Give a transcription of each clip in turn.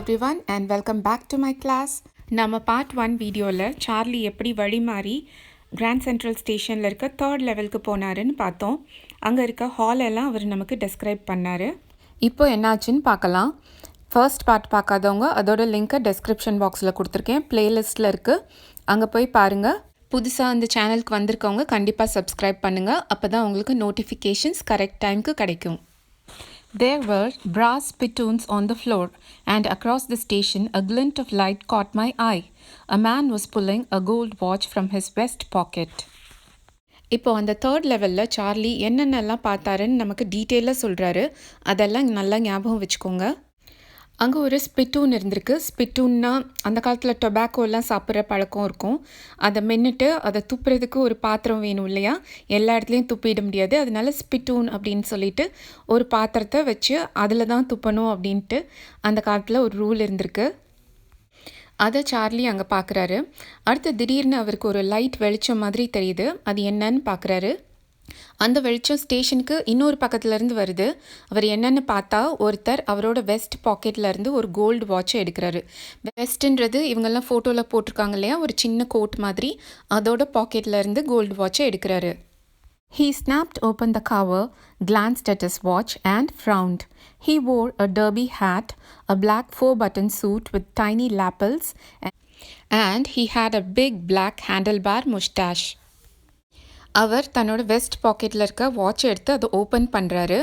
everyone and welcome back to my class. நம்ம part 1 வீடியோவில் Charlie எப்படி வழி மாறி கிராண்ட் சென்ட்ரல் ஸ்டேஷனில் இருக்க 3rd லெவலுக்கு போனாருன்னு பார்த்தோம். அங்கே இருக்க ஹால் எல்லாம் அவர் நமக்கு டெஸ்கிரைப் பண்ணார். இப்போ என்னாச்சுன்னு பார்க்கலாம். ஃபர்ஸ்ட் பார்ட் பார்க்காதவங்க அதோட லிங்க்கை டெஸ்கிரிப்ஷன் பாக்ஸில் கொடுத்துருக்கேன், பிளேலிஸ்ட்டில் இருக்குது, அங்கே போய் பாருங்கள். புதுசாக அந்த சேனலுக்கு வந்திருக்கவங்க கண்டிப்பாக சப்ஸ்கிரைப் பண்ணுங்கள், அப்போ தான் உங்களுக்கு நோட்டிஃபிகேஷன்ஸ் கரெக்ட் டைமுக்கு கிடைக்கும். There were brass spittoons on the floor, and across the station a glint of light caught my eye. A man was pulling a gold watch from his vest pocket. இப்போ அந்த 3rd லெவலில் Charlie என்னென்னலாம் பார்த்தாருன்னு நமக்கு டீட்டெயிலாக சொல்கிறாரு. அதெல்லாம் நல்லா ஞாபகம் வச்சுக்கோங்க. அங்கே ஒரு ஸ்பிட்டூன் இருந்திருக்கு. ஸ்பிட்டூன்னா அந்த காலத்தில் டொபாக்கோலாம் சாப்பிட்ற பழக்கம் இருக்கும். அதை மென்னுட்டு அதை துப்புறதுக்கு ஒரு பாத்திரம் வேணும் இல்லையா, எல்லா இடத்துலையும் துப்பிட முடியாது. அதனால ஸ்பிட்டூன் அப்படின்னு சொல்லிட்டு ஒரு பாத்திரத்தை வச்சு அதில் தான் துப்பணும் அப்படின்ட்டு அந்த காலத்தில் ஒரு ரூல் இருந்திருக்கு. அதை சார்லி அங்கே பார்க்குறாரு. அடுத்து திடீர்னு அவருக்கு ஒரு லைட் வெளிச்சம் மாதிரி தெரியுது. அது என்னன்னு பார்க்குறாரு. அந்த வெளிச்சம் ஸ்டேஷனுக்கு இன்னொரு பக்கத்துலேருந்து வருது. அவர் என்னென்னு பார்த்தா ஒருத்தர் அவரோட வெஸ்ட் பாக்கெட்லேருந்து ஒரு கோல்டு வாட்சை எடுக்கிறாரு. வெஸ்ட்டுன்றது இவங்கெல்லாம் ஃபோட்டோவில் போட்டிருக்காங்க இல்லையா, ஒரு சின்ன கோட் மாதிரி, அதோட பாக்கெட்லேருந்து கோல்டு வாட்சை எடுக்கிறாரு. He snapped open the cover, glanced at his watch and frowned. He wore a derby hat, a black 4-button suit with tiny lapels, and he had a big black handlebar mustache. அவர் தன்னோட west பாக்கெட்டில் இருக்க watch எடுத்து அதை open பண்ணுறாரு.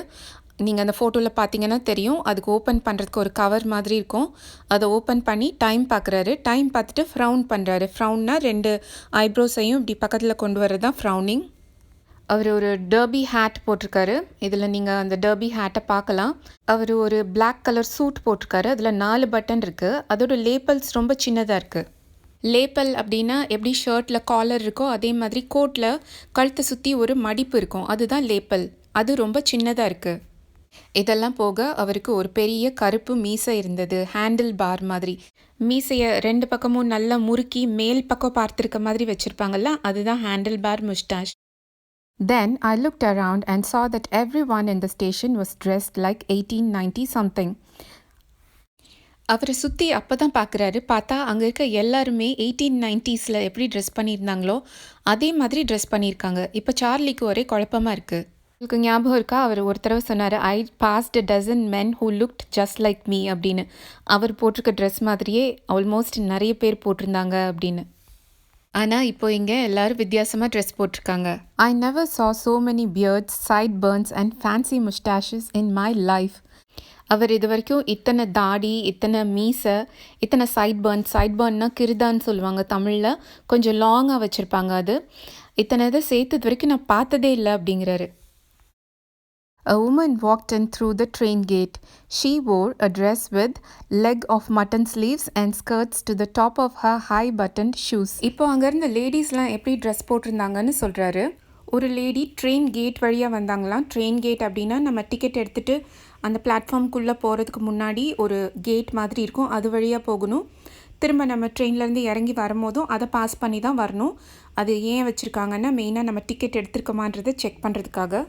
நீங்கள் அந்த ஃபோட்டோவில் பார்த்தீங்கன்னா தெரியும், அதுக்கு ஓப்பன் பண்ணுறதுக்கு ஒரு கவர் மாதிரி இருக்கும். அதை ஓப்பன் பண்ணி டைம் பார்க்குறாரு. டைம் பார்த்துட்டு ஃப்ரவுன் பண்ணுறாரு. ஃப்ரவுன்னா 2 ஐப்ரோஸையும் இப்படி பக்கத்தில் கொண்டு வரது தான் ஃப்ரவுனிங். அவர் ஒரு டர்பி ஹேட் போட்டிருக்காரு. இதில் நீங்கள் அந்த டர்பி ஹேட்டை பார்க்கலாம். அவர் ஒரு பிளாக் கலர் சூட் போட்டிருக்காரு. அதில் 4 பட்டன் இருக்குது. அதோட லேப்பல்ஸ் ரொம்ப சின்னதாக இருக்குது. லேப்பல் அப்படின்னா எப்படி ஷர்ட்டில் காலர் இருக்கோ அதே மாதிரி கோட்டில் கழுத்தை சுற்றி ஒரு மடிப்பு இருக்கும், அதுதான் லேப்பல். அது ரொம்ப சின்னதாக இருக்குது. இதெல்லாம் போக அவருக்கு ஒரு பெரிய கருப்பு மீசை இருந்தது, ஹேண்டில் பார் மாதிரி. மீசையை 2 பக்கமும் நல்லா முறுக்கி மேல் பக்கம் பார்த்துருக்க மாதிரி வச்சுருப்பாங்கல்ல, அதுதான் handle bar mustache. Then I looked around and saw that everyone in the station was dressed like 1890 something. அவரை சுற்றி அப்போ தான் பார்க்குறாரு. பார்த்தா அங்கே இருக்க எல்லாருமே 1890s எப்படி ட்ரெஸ் பண்ணியிருந்தாங்களோ அதே மாதிரி ட்ரெஸ் பண்ணியிருக்காங்க. இப்போ சார்லிக்கு ஒரே குழப்பமாக இருக்குது. உங்களுக்கு ஞாபகம் இருக்கா, அவர் ஒரு தடவை சொன்னார், I passed a dozen men who looked just like me அப்படின்னு. அவர் போட்டிருக்க ட்ரெஸ் மாதிரியே ஆல்மோஸ்ட் நிறைய பேர் போட்டிருந்தாங்க அப்படின்னு. ஆனால் இப்போ இங்கே எல்லோரும் வித்தியாசமாக ட்ரெஸ் போட்டிருக்காங்க. I never saw so many beards, sideburns and fancy mustaches in my life. அவர் இது வரைக்கும் இத்தனை தாடி, இத்தனை மீசை, இத்தனை சைட்பர்ன்னா கிருதான்னு சொல்லுவாங்க தமிழில், கொஞ்சம் லாங்காக வச்சுருப்பாங்க. அது இத்தனை இதை சேர்த்து இது வரைக்கும் நான் பார்த்ததே இல்லை அப்படிங்கிறாரு. A woman walked in through the train gate. She wore a dress with leg of mutton sleeves and skirts to the top of her high-buttoned shoes. இப்போ அங்கேருந்து லேடிஸ்லாம் எப்படி ட்ரெஸ் போட்டிருந்தாங்கன்னு சொல்கிறாரு. ஒரு லேடி ட்ரெயின் கேட் வழியாக வந்தாங்களாம். ட்ரெயின் கேட் அப்படின்னா நம்ம ticket எடுத்துகிட்டு அந்த பிளாட்ஃபார்முக்குள்ளே போகிறதுக்கு முன்னாடி ஒரு கேட் மாதிரி இருக்கும், அது வழியாக போகணும். திரும்ப நம்ம ட்ரெயின்லேருந்து இறங்கி வரும்போதும் அதை பாஸ் பண்ணி தான் வரணும். அது ஏன் வச்சுருக்காங்கன்னா மெயினாக நம்ம டிக்கெட் எடுத்துருக்கோமான்றதை செக் பண்ணுறதுக்காக.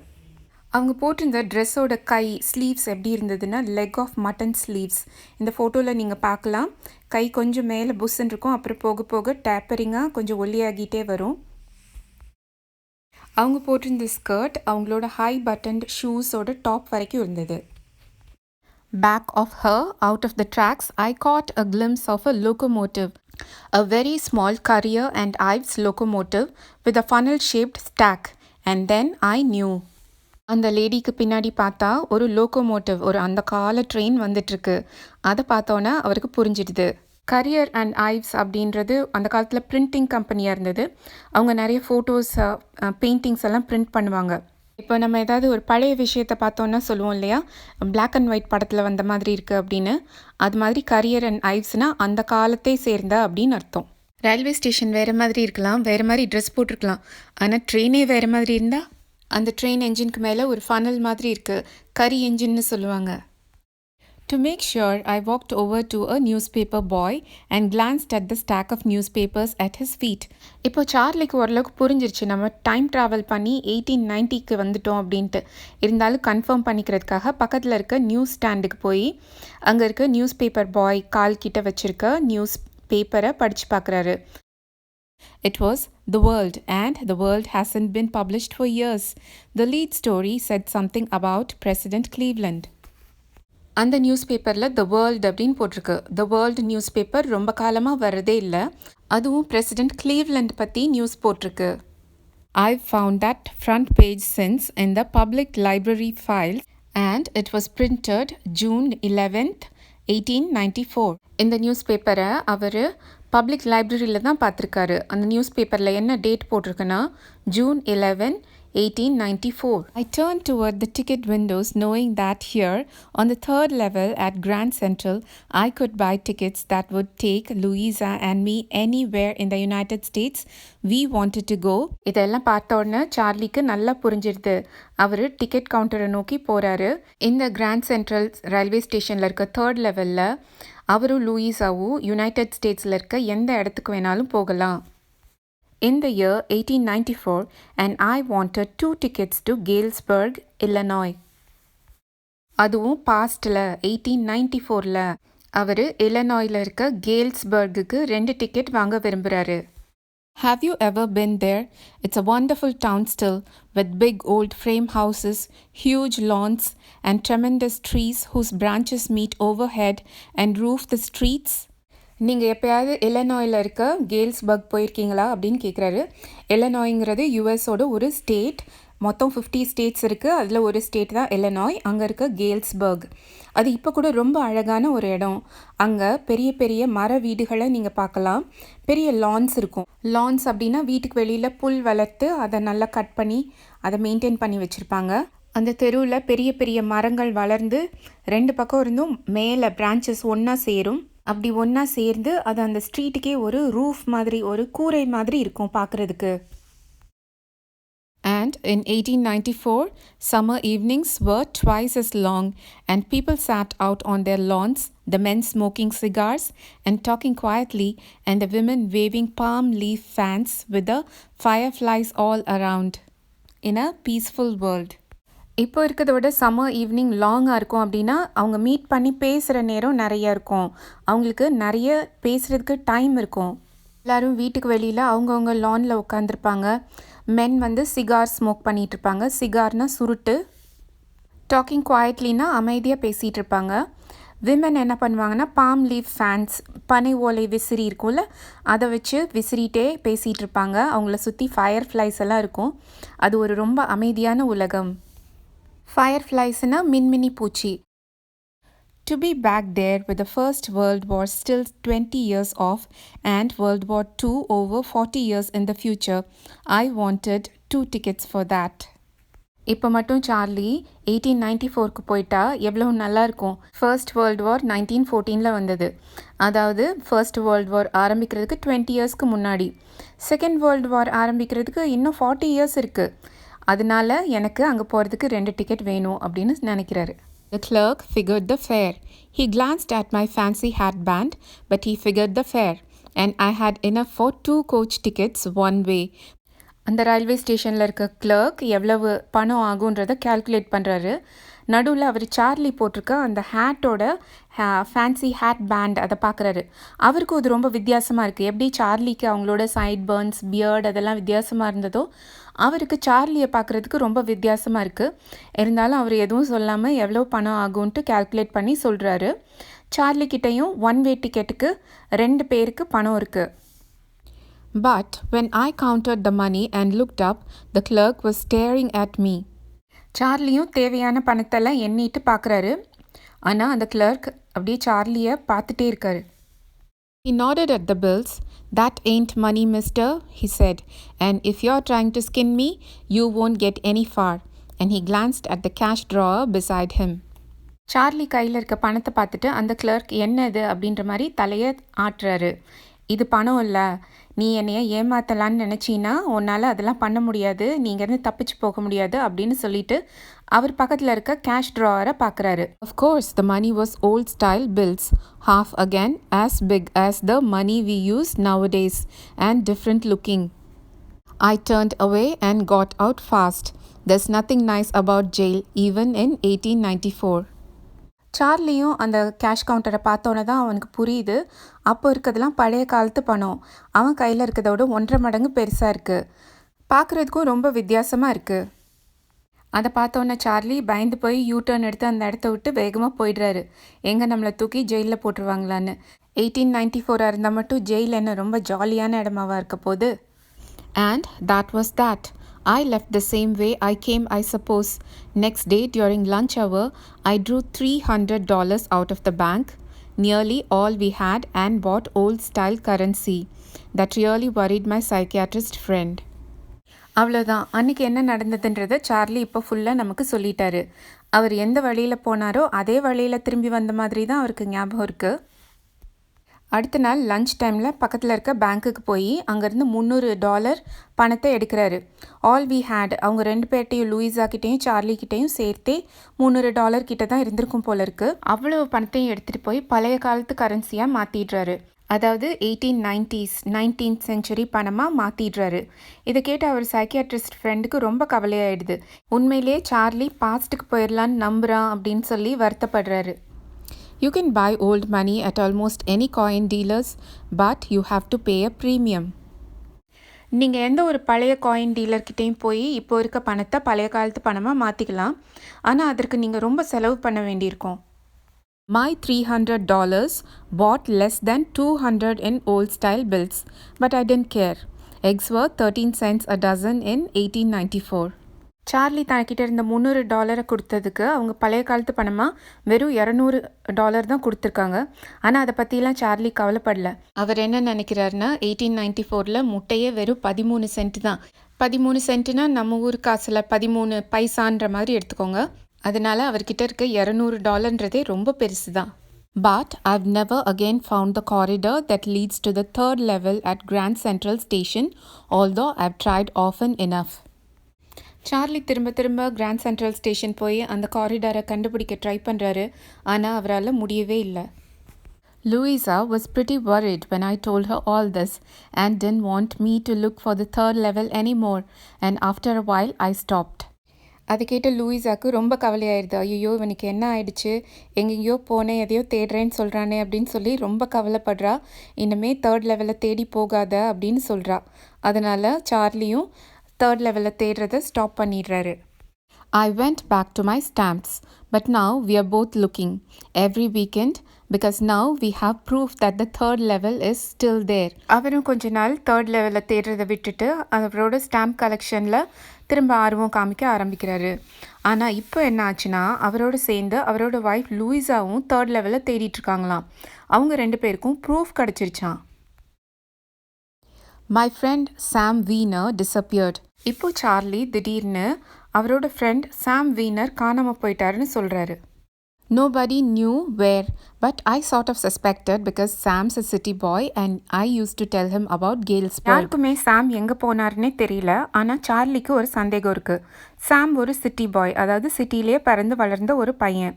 அவங்க போட்டிருந்த ட்ரெஸ்ஸோட ஸ்லீவ்ஸ் எப்படி இருந்ததுன்னா லெக் ஆஃப் மட்டன் ஸ்லீவ்ஸ். இந்த ஃபோட்டோவில் நீங்கள் பார்க்கலாம். கை கொஞ்சம் மேலே புஷ்ன்னு இருக்கும், அப்புறம் போக போக டேப்பரிங்காக கொஞ்சம் ஒல்லியாகிட்டே வரும். அவங்க போட்டிருந்த ஸ்கர்ட் அவங்களோட ஹை பட்டன்ட் ஷூஸோட டாப் வரைக்கும் இருந்தது. Back of her, out of the tracks, I caught a glimpse of a locomotive, a very small Currier and Ives locomotive with a funnel-shaped stack, and then I knew. அந்த லேடிக்கு பின்னாடி பார்த்தா ஒரு locomotive, ஒரு அந்த கால train வந்துட்டுருக்கு. அதை பார்த்தோன்னா அவருக்கு புரிஞ்சிடுது. கரியர் அண்ட் ஐவ்ஸ் அப்படின்றது அந்த காலத்தில் பிரிண்டிங் கம்பெனியாக இருந்தது. அவங்க நிறைய ஃபோட்டோஸ், பெயிண்டிங்ஸ் எல்லாம் பிரிண்ட் பண்ணுவாங்க. இப்போ நம்ம ஏதாவது ஒரு பழைய விஷயத்தை பார்த்தோன்னா சொல்லுவோம் இல்லையா, பிளாக் அண்ட் ஒயிட் படத்தில் வந்த மாதிரி இருக்குது அப்படின்னு. அது மாதிரி கரியர் அண்ட் ஐவ்ஸ்னால் அந்த காலத்தை சேர்ந்த அப்படின்னு அர்த்தம். ரயில்வே ஸ்டேஷன் வேறு மாதிரி இருக்கலாம், வேறு மாதிரி ட்ரெஸ் போட்டிருக்கலாம், ஆனால் ட்ரெயினே வேறு மாதிரி இருந்தால் அந்த ட்ரெயின் என்ஜினுக்கு மேலே ஒரு ஃபனல் மாதிரி இருக்குது, கரி என்ஜின்னு சொல்லுவாங்க. To make sure, I walked over to a newspaper boy and glanced at the stack of newspapers at his feet. இப்போ சார்லிக்கு ஓரளவுக்கு புரிஞ்சிருச்சு நம்ம டைம் ட்ராவல் பண்ணி 1890க்கு வந்துட்டோம் அப்படின்ட்டு. இருந்தாலும் கன்ஃபார்ம் பண்ணிக்கிறதுக்காக பக்கத்தில் இருக்க நியூஸ் ஸ்டாண்டுக்கு போய் அங்கே இருக்க நியூஸ் பேப்பர் பாய் கால் கிட்ட வச்சுருக்க நியூஸ் பேப்பரை படித்து பார்க்குறாரு. It was The World, and The World hasn't been published for years. The lead story said something about President Cleveland. அந்த நியூஸ் பேப்பரில் த வேர்ல்டு அப்படின்னு போட்டிருக்கு. த வேர்ல்டு நியூஸ் பேப்பர் ரொம்ப காலமாக வர்றதே இல்லை. அதுவும் பிரசிடெண்ட் கிளீவ்லண்ட் பற்றி நியூஸ் போட்டிருக்கு. I've found that front page since in the public library file and it was printed June 11th, 1894. இந்த நியூஸ் பேப்பரை அவர் பப்ளிக் லைப்ரரியில் தான் பார்த்துருக்காரு. அந்த நியூஸ் பேப்பரில் என்ன date போட்டிருக்குன்னா June 11, 1894. I turned toward the ticket windows knowing that here on the third level at Grand Central I could buy tickets that would take Louisa and me anywhere in the United States we wanted to go. இதெல்லாம் பார்த்த உடனே சார்லிக்கு நல்லா புரிஞ்சிருது. அவர் ticket கவுண்டரை நோக்கி போகிறாரு. இந்த grand central railway ஸ்டேஷனில் இருக்க தேர்ட் லெவலில் அவரும் லூயிஸாவும் யுனைடெட் ஸ்டேட்ஸில் இருக்க எந்த இடத்துக்கு வேணாலும் போகலாம். In the year 1894, and I wanted 2 tickets to Galesburg, Illinois. அதுவும் பாஸ்டில் 1894ல் அவர் இல்லனாய்ல இருக்க கேல்ஸ்பர்குக்கு 2 டிக்கெட் வாங்க விரும்புகிறாரு. Have you ever been there? It's a wonderful town still, with big old frame houses, huge lawns, and tremendous trees whose branches meet overhead and roof the streets. நீங்கள் எப்போயாவது இல்லனாயில் இருக்க கேல்ஸ்பர்க் போயிருக்கீங்களா அப்படின்னு கேட்குறாரு. இல்லனாய்ங்கிறது யுஎஸோட ஒரு ஸ்டேட். மொத்தம் 50 ஸ்டேட்ஸ் இருக்குது. அதில் ஒரு ஸ்டேட் தான் இல்லனாய். அங்கே இருக்க கேல்ஸ்பர்க். அது இப்போ கூட ரொம்ப அழகான ஒரு இடம். அங்கே பெரிய பெரிய மர வீடுகளை நீங்கள் பார்க்கலாம். பெரிய லான்ஸ் இருக்கும். லான்ஸ் அப்படின்னா வீட்டுக்கு வெளியில் புல் வளர்த்து அதை நல்லா கட் பண்ணி அதை மெயின்டைன் பண்ணி வச்சுருப்பாங்க. அந்த தெருவில் பெரிய பெரிய மரங்கள் வளர்ந்து 2 பக்கம் இருந்தும் மேலே பிரான்ச்சஸ் ஒன்றா சேரும். அப்படி ஒன்றா சேர்ந்து அது அந்த ஸ்ட்ரீட்டுக்கே ஒரு ரூஃப் மாதிரி ஒரு கூரை மாதிரி இருக்கும் பார்க்குறதுக்கு. And in 1894, summer evenings were twice as long and people sat out on their lawns, the men smoking cigars and talking quietly and the women waving palm leaf fans with the fireflies all around in a peaceful world. இப்போ இருக்கிறத விட summer evening லாங்காக இருக்கும் அப்படின்னா அவங்க meet பண்ணி பேசுகிற நேரம் நிறையா இருக்கும். அவங்களுக்கு நிறைய பேசுகிறதுக்கு டைம் இருக்கும். எல்லோரும் வீட்டுக்கு வெளியில் அவங்கவுங்க லானில் உட்காந்துருப்பாங்க. மென் வந்து சிகார் ஸ்மோக் பண்ணிகிட்ருப்பாங்க. சிகார்னால் சுருட்டு. டாக்கிங் குவாய்ட்லினா அமைதியாக பேசிகிட்டு இருப்பாங்க. விமன் என்ன பண்ணுவாங்கன்னா பாம் லீஃப் ஃபேன்ஸ், பனை ஓலை விசிறி இருக்கும்ல, அதை வச்சு விசிறிட்டே பேசிகிட்டு இருப்பாங்க. அவங்கள சுற்றி ஃபயர் ஃப்ளைஸ் எல்லாம் இருக்கும். அது ஒரு ரொம்ப அமைதியான உலகம். ஃபயர்ஃப்ளைஸ்னா மின்மினி பூச்சி. To be back there with the First World War still 20 years off and World War II over 40 years in the future, I wanted 2 tickets for that. இப்போ மட்டும் சார்லி 1894க்கு போயிட்டா எவ்வளோ நல்லாயிருக்கும். ஃபர்ஸ்ட் வேர்ல்டு வார் 1914ல் வந்தது. அதாவது ஃபர்ஸ்ட் வேர்ல்டு வார் ஆரம்பிக்கிறதுக்கு 20 இயர்ஸ்க்கு முன்னாடி. செகண்ட் வேர்ல்டு வார் ஆரம்பிக்கிறதுக்கு இன்னும் 40 இயர்ஸ் இருக்குது. அதனால எனக்கு அங்கே போகிறதுக்கு 2 டிக்கெட் வேணும் அப்படின்னு நினைக்கிறாரு. The clerk figured the fare. He glanced at my fancy hat band, but he figured the fare, and I had enough for 2 coach tickets one way. அந்த ரயில்வே ஸ்டேஷனில் இருக்க கிளர்க் எவ்வளவு பணம் ஆகுன்றதை கால்குலேட் பண்ணுறாரு. நடுவில் அவர் சார்லி போட்டிருக்க அந்த ஹேட்டோட ஃபேன்சி ஹேட் பேண்ட் அதை பார்க்குறாரு. அவருக்கு அது ரொம்ப வித்தியாசமாக இருக்குது. எப்படி சார்லிக்கு அவங்களோட சைட் பர்ன்ஸ், பியர்ட் அதெல்லாம் வித்தியாசமாக இருந்ததோ அவருக்கு சார்லியை பார்க்குறதுக்கு ரொம்ப வித்தியாசமாக இருக்குது. இருந்தாலும் அவர் எதுவும் சொல்லாமல் எவ்வளோ பணம் ஆகும்ன்ட்டு கால்குலேட் பண்ணி சொல்கிறாரு. சார்லிக்கிட்டையும் 1 வே டிக்கெட்டுக்கு 2 பேருக்கு பணம் இருக்குது. But when I counted the money and looked up, the clerk was staring at me. சார்லியும் தேவையான பணத்தெல்லாம் எண்ணிட்டு பார்க்குறாரு. ஆனால் அந்த கிளர்க் அப்படியே சார்லியை பார்த்துட்டே இருக்காரு. He nodded at the bills. That ain't money, mister, he said. And if you're trying to skin me, you won't get any far. And he glanced at the cash drawer beside him. Charlie கையில் இருக்க பணத்தை பார்த்துட்டு அந்த clerk என்னது அப்படின்ற மாதிரி தலையை ஆட்டுறாரு. இது பணம் இல்லை, நீ என்னைய ஏமாத்தலான்னு நினச்சின்னா உன்னால் அதெல்லாம் பண்ண முடியாது, நீ இங்கேருந்து தப்பிச்சு போக முடியாது அப்படின்னு சொல்லிட்டு அவர் பக்கத்தில் இருக்க கேஷ் ட்ராவரை பார்க்குறாரு. Of course, the money was old style bills, half again as big as the money we use nowadays and different looking. I turned away and got out fast. There's nothing nice about jail even in 1894. சார்லியும் அந்த cash கவுண்டரை பார்த்தோன்னே தான் அவனுக்கு புரியுது, அப்போ இருக்கிறதுலாம் பழைய காலத்து பணம், அவன் கையில் இருக்கிறதோட 1.5 மடங்கு பெருசாக இருக்குது, பார்க்குறதுக்கும் ரொம்ப வித்தியாசமாக இருக்குது. அதை பார்த்தோன்னே சார்லி பயந்து போய் யூ-டர்ன் எடுத்து அந்த இடத்த விட்டு வேகமாக போயிடுறாரு, எங்கே நம்மளை தூக்கி ஜெயிலில் போட்டுருவாங்களான்னு. 1894 இருந்தால் மட்டும் ஜெயில் என்ன ரொம்ப ஜாலியான இடமாவா இருக்க போகுது? And that was that. I left the same way I came, I suppose. Next day, during lunch hour, I drew $300 out of the bank, nearly all we had, and bought old-style currency. That really worried my psychiatrist friend. அவ்வளோதான், அன்றைக்கி என்ன நடந்ததுன்றதை Charlie இப்போ ஃபுல்லாக நமக்கு சொல்லிட்டாரு. அவர் எந்த வழியில் போனாரோ அதே வழியில் திரும்பி வந்த மாதிரி தான் அவருக்கு ஞாபகம் இருக்குது. அடுத்த நாள் லன்ச் டைமில் பக்கத்தில் இருக்க பேங்க்குக்கு போய் அங்கேருந்து $300 பணத்தை எடுக்கிறாரு. ஆல் வி ஹேட், அவங்க 2 பேர்ட்டையும், லூயிஸாக்கிட்டேயும் சார்லிக்கிட்டேயும் சேர்த்தே $300 கிட்ட தான் இருந்திருக்கும் போல இருக்குது. அவ்வளோ பணத்தையும் எடுத்துகிட்டு போய் பழைய காலத்து கரன்சியாக மாற்றிடுறாரு. அதாவது 1890s 19th century பணமாக மாற்றிடுறாரு. இதை கேட்டு அவர் சைக்கியாட்ரிஸ்ட் ஃப்ரெண்டுக்கு ரொம்ப கவலையாயிடுது. உண்மையிலேயே சார்லி பாஸ்ட்டுக்கு போயிடலான்னு நம்புகிறான் அப்படின்னு சொல்லி வருத்தப்படுறாரு. You can buy old money at almost any coin dealers, but you have to pay a premium. நீங்கள் எந்த ஒரு பழைய காயின் டீலர்கிட்டையும் போய் இப்போ இருக்க பணத்தை பழைய காலத்து பணமாக மாற்றிக்கலாம், ஆனால் அதற்கு நீங்கள் ரொம்ப செலவு பண்ண வேண்டியிருக்கும். My $300 bought less than 200 in old style bills, but I didn't care. Eggs were 13 cents a dozen in 1894. Charlie தனக்கிட்ட இருந்த $300 கொடுத்ததுக்கு அவங்க பழைய காலத்து பணமாக வெறும் $200 தான் கொடுத்துருக்காங்க. ஆனால் அதை பற்றிலாம் சார்லி கவலைப்படல. அவர் என்ன நினைக்கிறாருன்னா, 1894 முட்டையே வெறும் 13 சென்ட் தான். 13 சென்ட்னா நம்ம ஊர் காசில் 13 பைசான்ற மாதிரி எடுத்துக்கோங்க. அதனால அவர்கிட்ட இருக்க $200ன்றதே ரொம்ப பெருசு தான். But I've never again found the corridor that leads to the 3rd level at Grand Central Station, although I've tried often enough. Charlie திரும்ப கிராண்ட் சென்ட்ரல் ஸ்டேஷன் போய் அந்த காரிடாரை கண்டுபிடிக்க ட்ரை பண்ணுறாரு, ஆனால் அவரால் முடியவே இல்லை. Louisa was pretty worried when I told her all this and didn't want me to look for the 3rd level anymore, and after a while I stopped. அதை கேட்ட லூயிஸாவுக்கு ரொம்ப கவலையாயிருது. ஐயோ, இவனுக்கு என்ன ஆயிடுச்சு, எங்கெங்கேயோ போனேன், எதையோ தேடுறேன்னு சொல்கிறானே அப்படின்னு சொல்லி ரொம்ப கவலைப்படுறா. இனிமே 3rd லெவலில் தேடி போகாத அப்படின்னு சொல்கிறா. அதனால் சார்லியும் 3rd லெவலில் தேடுறதை ஸ்டாப் பண்ணிடுறாரு. I went back to my stamps, but now we are both looking every weekend because now we have proof that the 3rd level is still there. அவரும் கொஞ்ச நாள் 3rd லெவலில் தேடுறதை விட்டுட்டு அவரோட ஸ்டாம்ப் கலெக்ஷனில் திரும்ப ஆர்வம் காமிக்க ஆரம்பிக்கிறாரு. ஆனால் இப்போ என்ன ஆச்சுன்னா, அவரோட சேர்ந்து அவரோட ஒய்ஃப் லூயிஸாவும் 3rd லெவலில் தேடிட்டுருக்காங்களாம். அவங்க 2 பேருக்கும் ப்ரூஃப் கிடச்சிருச்சான். My friend Sam Wiener disappeared. இப்போ சார்லி திடீர்னு அவரோட ஃப்ரெண்ட் சாம் வீனர் காணாமல் போயிட்டாருன்னு சொல்கிறாரு. Nobody knew where, but I sort of suspected because Sam's a city boy and I used to tell him about Galesburg. யாருக்குமே சாம் எங்கே போனாருன்னே தெரியல, ஆனால் சார்லிக்கு ஒரு சந்தேகம் இருக்குது. சாம் ஒரு சிட்டி பாய், அதாவது சிட்டிலேயே பிறந்து வளர்ந்த ஒரு பையன்.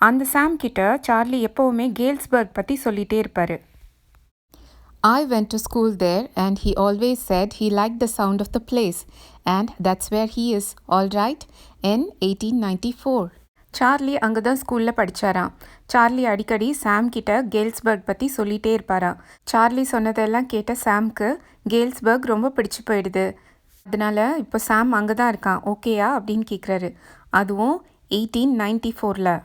அந்த சாம் கிட்ட சார்லி எப்போவுமே கேல்ஸ்பர்க் பற்றி சொல்லிகிட்டே இருப்பார். I went to school there and he always said he liked the sound of the place and that's where he is, all right, in 1894. Charlie அங்கே தான் ஸ்கூலில் படித்தாராம். சார்லி அடிக்கடி சாம் கிட்ட கேல்ஸ்பர்க் பற்றி சொல்லிகிட்டே இருப்பாராம். சார்லி சொன்னதெல்லாம் கேட்ட சாம்க்கு கேல்ஸ்பர்க் ரொம்ப பிடிச்சி போயிடுது. அதனால் இப்போ சாம் அங்கே தான் இருக்கான், ஓகேயா அப்படின்னு கேட்குறாரு. அதுவும் 1894.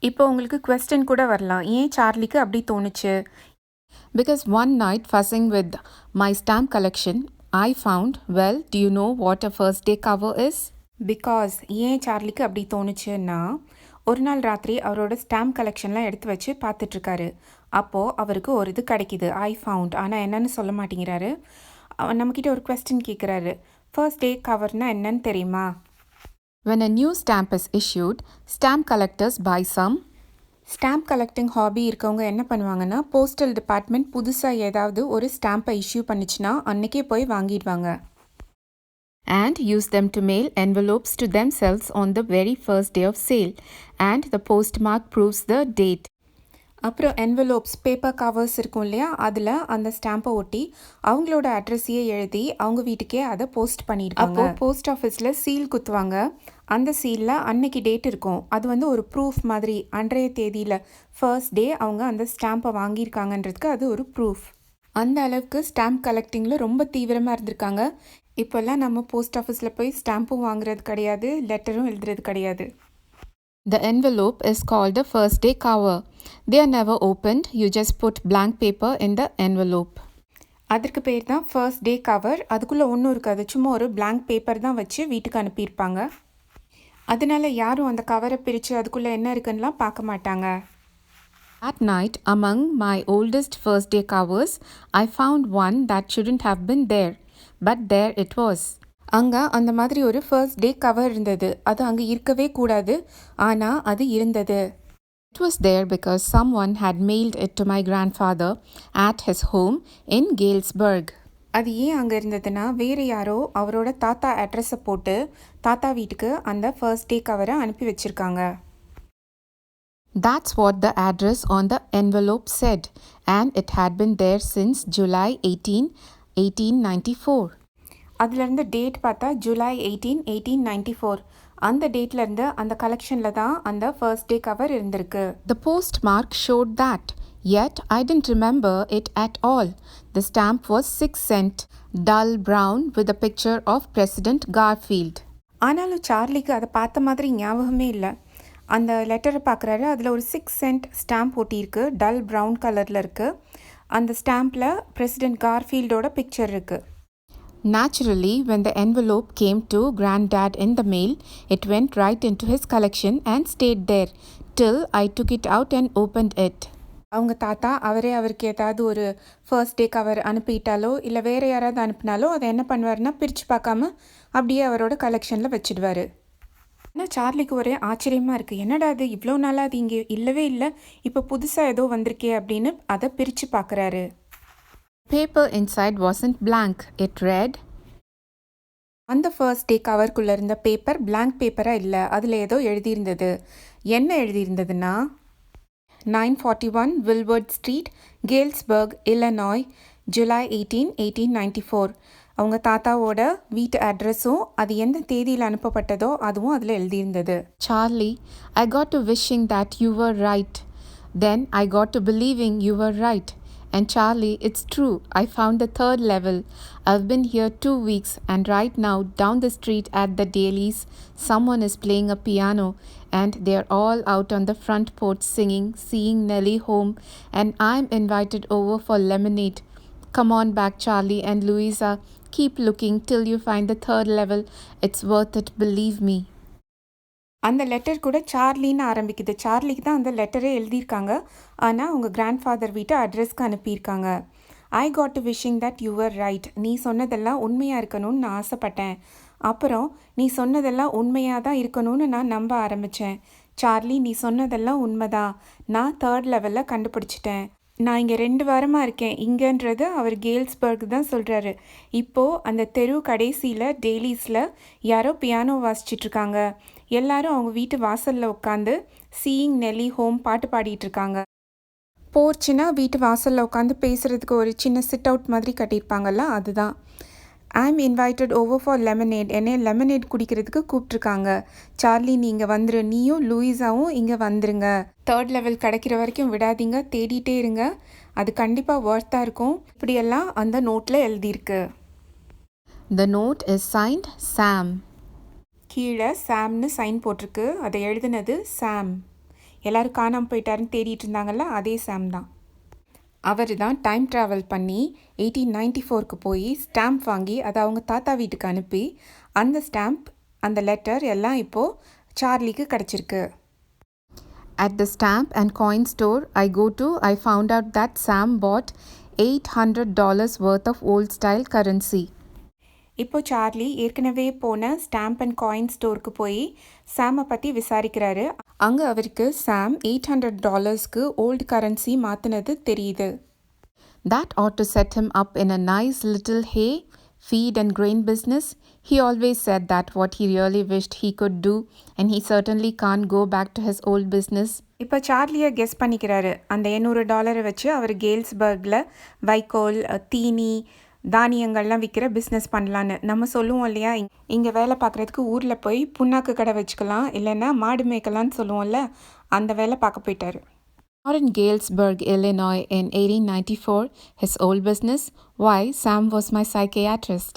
இப்போ உங்களுக்கு குவெஸ்டன் கூட வரலாம், ஏன் சார்லிக்கு அப்படி தோணுச்சு? Because one night fussing with my stamp collection, I found, well, do you know what a first day cover is? Because ஏன் சார்லிக்கு அப்படி தோணுச்சுன்னா, ஒரு நாள் ராத்திரி அவரோட ஸ்டாம்ப் கலெக்ஷன்லாம் எடுத்து வச்சு பார்த்துட்ருக்காரு. அப்போது அவருக்கு ஒரு இது கிடைக்கிது, ஐ ஃபவுண்ட். ஆனால் என்னன்னு சொல்ல மாட்டேங்கிறாரு. நம்மக்கிட்ட ஒரு கொஸ்டின் கேட்குறாரு, ஃபர்ஸ்ட் டே கவர்னால் என்னன்னு தெரியுமா? When a new stamp is issued, stamp collectors buy some stamp collecting hobby இருக்கவங்க என்ன பண்ணுவாங்கன்னா, போஸ்டல் டிபார்ட்மெண்ட் புதுசாக ஏதாவது ஒரு ஸ்டாம்பை இஷ்யூ பண்ணிச்சுன்னா அன்னைக்கே போய் வாங்கிடுவாங்க. And use them to mail envelopes to themselves on the very first day of sale. And the postmark proves the date. அப்புறம் என்வெலோப்ஸ் பேப்பர் கவர்ஸ் இருக்கும் இல்லையா, அதில் அந்த ஸ்டாம்பை ஒட்டி அவங்களோட அட்ரஸையே எழுதி அவங்க வீட்டுக்கே அதை போஸ்ட் பண்ணியிருப்பாங்க. அப்போது போஸ்ட் ஆஃபீஸில் சீல் குத்துவாங்க. அந்த சீலில் அன்னைக்கு டேட் இருக்கும். அது வந்து ஒரு ப்ரூஃப் மாதிரி, அன்றைய தேதியில் ஃபர்ஸ்ட் டே அவங்க அந்த ஸ்டாம்பை வாங்கியிருக்காங்கன்றதுக்கு அது ஒரு ப்ரூஃப். அந்த அளவுக்கு ஸ்டாம்ப் கலெக்டிங்கில் ரொம்ப தீவிரமாக இருந்திருக்காங்க. இப்போல்லாம் நம்ம போஸ்ட் ஆஃபீஸில் போய் ஸ்டாம்பும் வாங்குறது கிடையாது, லெட்டரும் எழுதுறது கிடையாது. The envelope is called the first day cover. They are never opened. You just put blank paper in the envelope. அதற்கு பேர் தான் ஃபர்ஸ்ட் டே கவர். அதுக்குள்ளே ஒன்றும் இருக்காது, சும்மா ஒரு blank பேப்பர் தான் வச்சு வீட்டுக்கு அனுப்பியிருப்பாங்க. அதனால யாரும் அந்த கவரை பிரித்து அதுக்குள்ளே என்ன இருக்குன்னுலாம் பார்க்க மாட்டாங்க. At night, among my oldest first day covers, I found one that shouldn't have been there. But there it was. அங்கே அந்த மாதிரி ஒரு ஃபர்ஸ்ட் டே கவர் இருந்தது. அது அங்கே இருக்கவே கூடாது, ஆனால் அது இருந்தது. It was there because someone had mailed it to my grandfather at his home in Galesburg. அது ஏன் அங்கே இருந்ததுன்னா, வேறு யாரோ அவரோட தாத்தா அட்ரஸை போட்டு தாத்தா வீட்டுக்கு அந்த ஃபர்ஸ்ட் டே கவரை அனுப்பி வச்சுருக்காங்க. That's what the address on the envelope said, and it had been there since July 18, 1894. அதுலேருந்து டேட் பார்த்தா July 18, 1894. அந்த டேட்லேருந்து அந்த கலெக்ஷனில் தான் அந்த ஃபர்ஸ்ட் டே கவர் இருந்திருக்கு. The postmark showed that, yet I didn't remember it at all. The stamp was 6 cent, dull brown with a picture of President Garfield. ஆனாலும் சார்லிக்கு அதை பார்த்த மாதிரி ஞாபகமே இல்லை. அந்த லெட்டரை பார்க்குறாரு, அதில் ஒரு 6 சென்ட் ஸ்டாம்ப் ஒட்டியிருக்கு, டல் ப்ரௌன் கலரில் இருக்குது. அந்த ஸ்டாம்பில் பிரசிடென்ட் கார்ஃபீல்டோட பிக்சர் இருக்குது. Naturally, when the envelope came to Granddad in the mail, it went right into his collection and stayed there till I took it out and opened it. அவங்க தாத்தா அவருக்கு ஏதாவது ஒரு first day cover அனுப்பிட்டாலோ இல்லை வேறு யாராவது அனுப்பினாலோ அதை என்ன பண்ணுவார்னா, பிரித்து பார்க்காம அப்படியே அவரோட கலெக்ஷனில் வச்சுடுவார். ஆனால் சார்லிக்கு ஒரே ஆச்சரியமாக இருக்குது. என்னடா அது, இவ்வளோ நாளாக அது இங்கே இல்லவே இல்லை, இப்போ புதுசாக ஏதோ வந்திருக்கே அப்படின்னு அதை பிரித்து பார்க்குறாரு. Paper inside wasn't blank. It read. அந்த ஃபர்ஸ்ட் டே கவர்க்குள்ளே இருந்த பேப்பர் blank பேப்பராக இல்லை, அதில் ஏதோ எழுதியிருந்தது. என்ன எழுதியிருந்ததுன்னா, 941 Wilward Street, Galesburg, Illinois, July 18, 1894. அவங்க தாத்தாவோட வீட்டு அட்ரஸும் அது எந்த தேதியில் அனுப்பப்பட்டதோ அதுவும் அதில் எழுதியிருந்தது. Charlie, I got to wishing that you were right. Then I got to believing you were right. And Charlie, it's true. I found the 3rd level. I've been here 2 weeks, and right now, down the street at the Dailies, someone is playing a piano, and they're all out on the front porch singing, seeing Nellie home, and I'm invited over for lemonade. Come on back, Charlie and Louisa. Keep looking till you find the 3rd level. It's worth it, believe me. அந்த letter கூட சார்லின்னு ஆரம்பிக்குது. சார்லிக்கு தான் அந்த லெட்டரே எழுதியிருக்காங்க, ஆனால் அவங்க grandfather வீட்டு அட்ரஸ்க்கு அனுப்பியிருக்காங்க. I got to wishing that you were right. நீ சொன்னதெல்லாம் உண்மையாக இருக்கணும்னு நான் ஆசைப்பட்டேன். அப்புறம் நீ சொன்னதெல்லாம் உண்மையாக தான் இருக்கணும்னு நான் நம்ப ஆரம்பித்தேன். சார்லி, நீ சொன்னதெல்லாம் உண்மைதான். நான் 3rd லெவலில் கண்டுபிடிச்சிட்டேன். நான் இங்கே 2 வாரமாக இருக்கேன். இங்கேன்றது அவர் கேல்ஸ்பர்க் தான் சொல்கிறாரு. இப்போது அந்த தெரு கடைசியில் டெய்லிஸில் யாரோ பியானோ வாசிச்சிட்ருக்காங்க. எல்லாரும் அவங்க வீட்டு வாசலில் உட்காந்து சீயிங் நெல்லி ஹோம் பாட்டு பாடிட்டுருக்காங்க. போர்ச்சுன்னா வீட்டு வாசலில் உட்காந்து பேசுகிறதுக்கு ஒரு சின்ன சிட் அவுட் மாதிரி கட்டியிருப்பாங்கல்ல, அதுதான். I'm invited over for lemonade. என்னை லெமனேட் குடிக்கிறதுக்கு கூப்பிட்ருக்காங்க. சார்லி, நீங்கள் வந்துரு. நீயும் லூயிஸாவும் இங்கே வந்துருங்க. 3rd லெவல் கிடைக்கிற வரைக்கும் விடாதீங்க, தேடிட்டே இருங்க. அது கண்டிப்பாக ஒர்த்தாக இருக்கும். இப்படியெல்லாம் அந்த நோட்டில் எழுதியிருக்கு. The note is signed Sam. கீழே சாம்னு சைன் போட்டிருக்கு. அதை எழுதுனது சாம். எல்லோரும் காணாமல் போயிட்டாருன்னு தேடிட்டு இருந்தாங்கல்ல, அதே சாம் தான். அவர் தான் டைம் ட்ராவல் பண்ணி 1894க்கு போய் ஸ்டாம்ப் வாங்கி அதை அவங்க தாத்தா வீட்டுக்கு அனுப்பி அந்த ஸ்டாம்ப், அந்த லெட்டர் எல்லாம் இப்போது சார்லிக்கு கிடச்சிருக்கு. At the stamp and coin store I go to, I found out that Sam bought $800 worth of old style currency. இப்போ சார்லி ஏற்கனவே போன ஸ்டாம்ப் அண்ட் காயின் ஸ்டோருக்கு போய் சாமை பற்றி விசாரிக்கிறாரு. அங்கே அவருக்கு சாம் $800க்கு ஓல்டு கரன்சி மாற்றினது தெரியுது. That ought to set him up in a nice little hay, feed and grain business. He always said that what he really wished he could do, and he certainly can't go back to his old business. இப்போ சார்லியை guess பண்ணிக்கிறாரு. அந்த $800 வச்சு அவர் கேல்ஸ்பர்கில் வைக்கோல், தீனி, தானியங்கள்லாம் விற்கிற business பண்ணலான்னு. நம்ம சொல்லுவோம் இல்லையா, இங்கே வேலை பார்க்குறதுக்கு ஊரில் போய் புண்ணாக்கு கடை வச்சுக்கலாம், இல்லைன்னா மாடு மேய்க்கலான்னு சொல்லுவோம்ல, அந்த வேலை பார்க்க போயிட்டாரு. In Galesburg, Illinois in 1894, his old business, why Sam was my psychiatrist.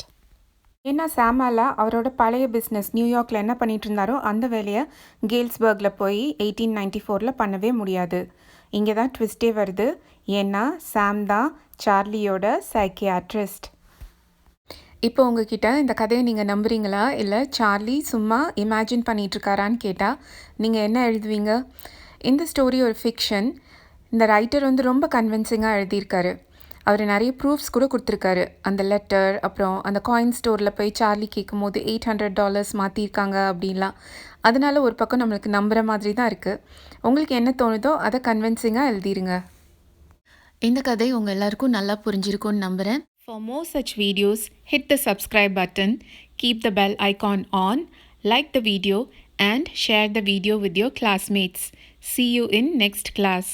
ஏன்னா சாமால அவரோட பழைய பிஸ்னஸ் நியூயார்க்கில் என்ன பண்ணிட்டு இருந்தாரோ அந்த வேலையை கேல்ஸ்பர்கில் போய் 1894 பண்ணவே முடியாது. இங்கே தான் ட்விஸ்டே வருது. ஏன்னா சாம் தான் சார்லியோட சைக்கியாட்ரிஸ்ட். இப்போ உங்ககிட்ட இந்த கதையை நீங்கள் நம்புறீங்களா, இல்லை சார்லி சும்மா இமேஜின் பண்ணிகிட்ருக்காரான்னு கேட்டால் நீங்கள் என்ன எழுதுவீங்க? இந்த ஸ்டோரி ஒரு ஃபிக்ஷன். இந்த ரைட்டர் ரொம்ப கன்வின்சிங்காக எழுதியிருக்காரு. அவர் நிறைய ப்ரூஃப்ஸ் கூட கொடுத்துருக்காரு. அந்த லெட்டர், அப்புறம் அந்த காயின் ஸ்டோரில் போய் சார்லி கேட்கும் போது $800 மாற்றிருக்காங்க அப்படின்லாம். அதனால ஒரு பக்கம் நம்மளுக்கு நம்புகிற மாதிரி தான் இருக்குது. உங்களுக்கு என்ன தோணுதோ அதை கன்வின்சிங்காக எழுதிருங்க. இந்த கதை உங்கள் எல்லாருக்கும் நல்லா புரிஞ்சிருக்கும்னு நம்புகிறேன். For more such videos, hit the subscribe button, keep the bell icon on, like the video and share the video with your classmates. See you in next class.